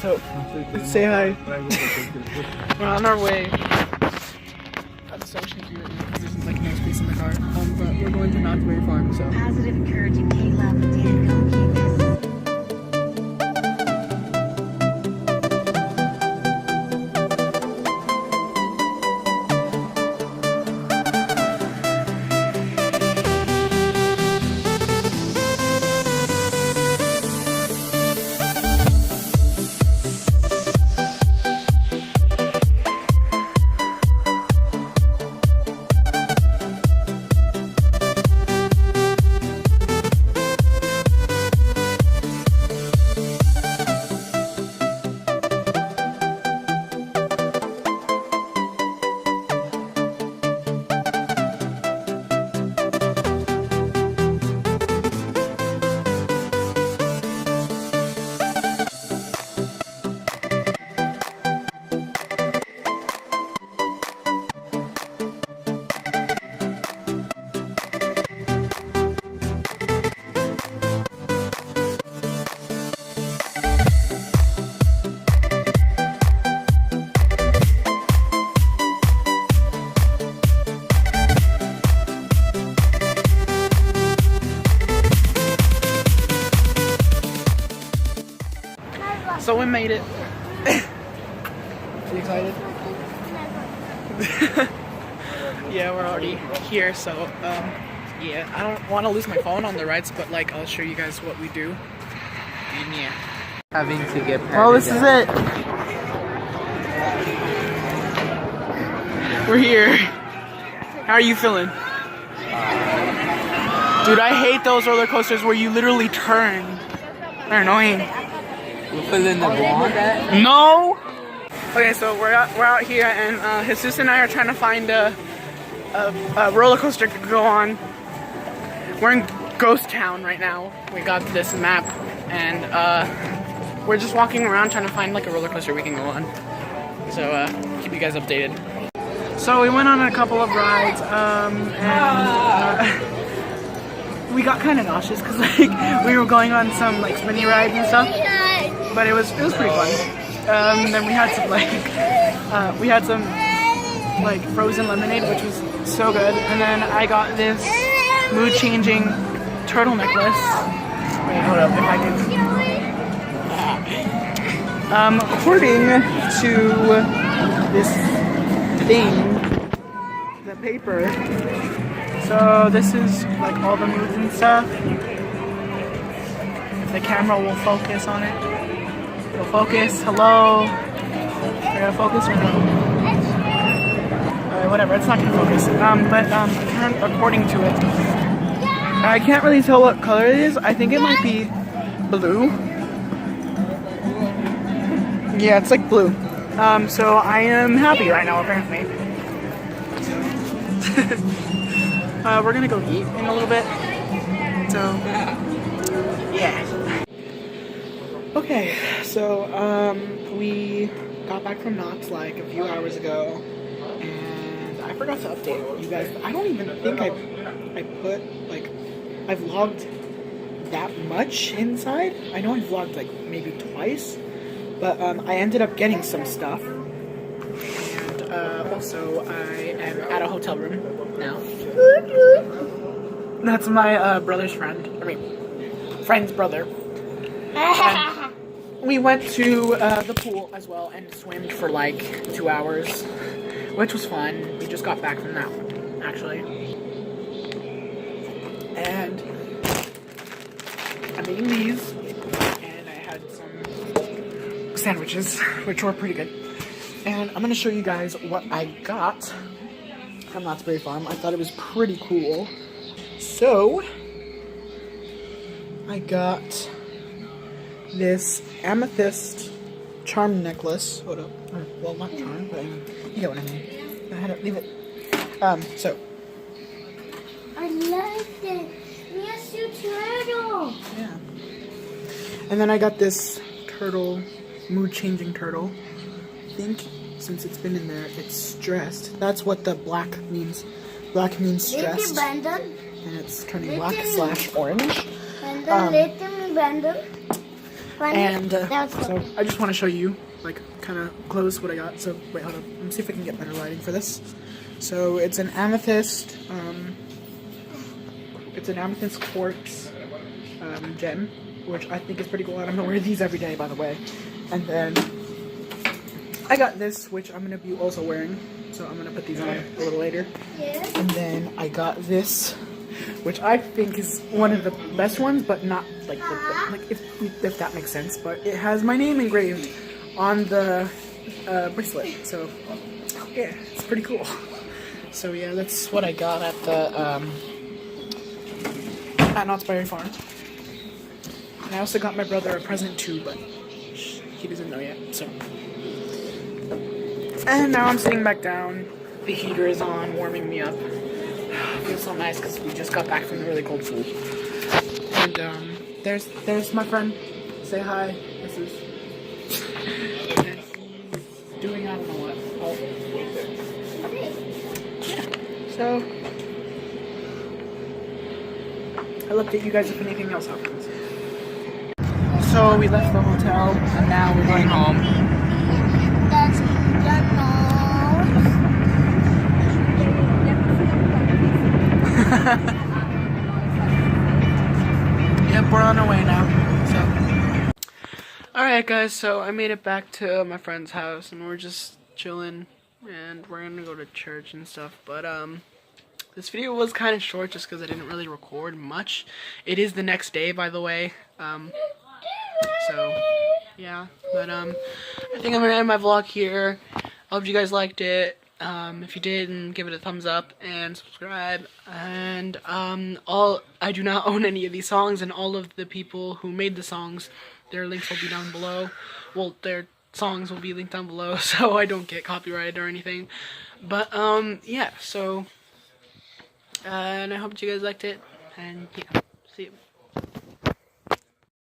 So, let's say hi. We're on our way. I'm so shaky right now because there's like no space in the car. But we're going to Knott's Berry Farm, so. Positive, encouraging K-Love, Dan, go keep this. So we made it. You excited? Yeah, we're already here, so yeah. I don't want to lose my phone on the rides, but like I'll show you guys what we do. And yeah. Having to get Well, this is it. We're here. How are you feeling? Dude, I hate those roller coasters where you literally turn. They're annoying. We're feeling the bond. No! Okay, so we're out here, and Jesus and I are trying to find a roller coaster to go on. We're in Ghost Town right now. We got this map, and we're just walking around trying to find like a roller coaster we can go on. So keep you guys updated. So we went on a couple of rides, and we got kind of nauseous because like we were going on some like spinny rides and stuff. But it was pretty fun. Then we had some like frozen lemonade, which was so good. And then I got this mood-changing turtle necklace. Wait, hold up, if I can. According to this thing, the paper. So this is like all the moods and stuff. If the camera will focus on it. It'll focus. Hello. Are gonna focus or no? Alright, whatever. It's not gonna focus. According to it, I can't really tell what color it is. I think it might be blue. Yeah, it's like blue. So I am happy right now, apparently. We're gonna go eat in a little bit. So, yeah. Okay, so we got back from Knott's like a few hours ago, and I forgot to update you guys. I don't even think I put like I've vlogged that much inside. I know I vlogged like maybe twice, but I ended up getting some stuff, and also I am at a hotel room now. That's my brother's friend. I mean, friend's brother. And we went to the pool as well and swam for like 2 hours, which was fun. We just got back from that one, actually. And I'm eating these, and I had some sandwiches, which were pretty good. And I'm gonna show you guys what I got from Knott's Berry Farm. I thought it was pretty cool. So, I got this amethyst charm necklace. Hold up. Well, not charm, but you get what I mean. I had to leave it. So. I like it. Yes, you turtle. Yeah. And then I got this turtle, mood-changing turtle. I think since it's been in there, it's stressed. That's what the black means. Black means stressed. And it's turning black / orange. And That was so I just want to show you, like, kind of close what I got. So wait, hold on. Let me see if I can get better lighting for this. So it's an amethyst. It's an amethyst quartz gem, which I think is pretty cool. I don't know wear these every day, by the way. And then I got this, which I'm gonna be also wearing. So I'm gonna put these on a little later. Yes. And then I got this, which I think is one of the best ones, but not like if that makes sense. But it has my name engraved on the bracelet, so yeah, it's pretty cool. So yeah, that's what I got at the at Knott's Berry Farm. And I also got my brother a present too, but he doesn't know yet. So, and now I'm sitting back down. The heater is on, warming me up. Feels so nice because we just got back from the really cold pool. And there's my friend. Say hi. This is doing I don't know what. Oh. Yeah. So I'll update you guys if anything else happens. So we left the hotel and now we're going home. That's your Yep, we're on our way now. So, alright guys, so I made it back to my friend's house and we're just chilling and we're gonna go to church and stuff. But this video was kind of short just because I didn't really record much. It is the next day, by the way. So yeah, but I think I'm gonna end my vlog here. I hope you guys liked it. If you did, then give it a thumbs up and subscribe. And I do not own any of these songs, and all of the people who made the songs, their links will be down below. Well, their songs will be linked down below, so I don't get copyrighted or anything. But yeah, so and I hope you guys liked it, and yeah, see you.